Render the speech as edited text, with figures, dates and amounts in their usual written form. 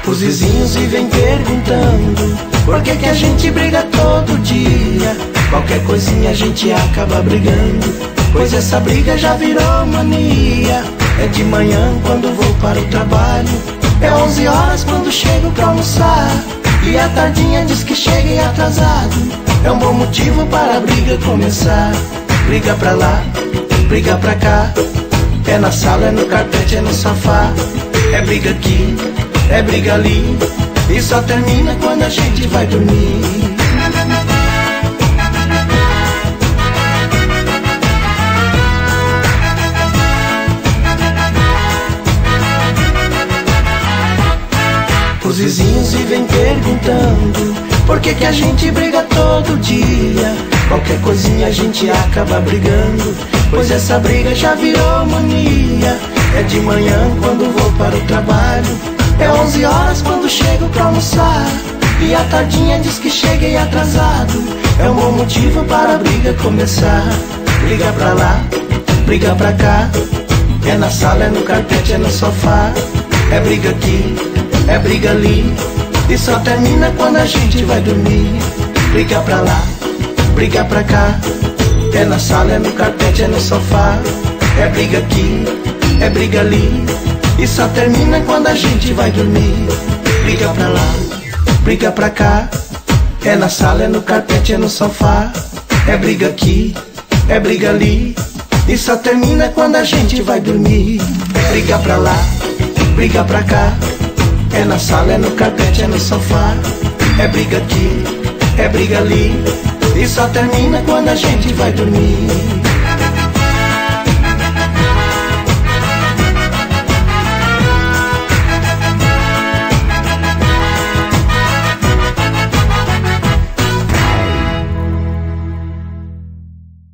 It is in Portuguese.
Os vizinhos vivem perguntando por que a gente briga todo dia. Qualquer coisinha a gente acaba brigando, pois essa briga já virou mania. É de manhã quando vou para o trabalho, é 11 horas quando chego pra almoçar, e à tardinha diz que cheguei atrasado. É um bom motivo para a briga começar. Briga pra lá, briga pra cá, é na sala, é no carpete, é no sofá. É briga aqui, é briga ali, e só termina quando a gente vai dormir. Os vizinhos vivem perguntando por que a gente briga todo dia. Qualquer coisinha a gente acaba brigando, pois essa briga já virou mania. É de manhã quando vou para o trabalho, é 11 horas quando chego pra almoçar, e à tardinha diz que cheguei atrasado. É um bom motivo para a briga começar. Briga pra lá, briga pra cá, é na sala, é no carpete, é no sofá. É briga aqui, é briga ali, e só termina quando a gente vai dormir. Briga pra lá, briga pra cá, é na sala, é no carpete, é no sofá. É briga aqui, é briga ali, e só termina quando a gente vai dormir. Briga pra lá, briga pra cá, é na sala, é no carpete, é no sofá. É briga aqui, é briga ali, e só termina quando a gente vai dormir. Briga pra lá, briga pra cá, é na sala, é no carpete, é no sofá. É briga aqui, é briga ali, e só termina quando a gente vai dormir.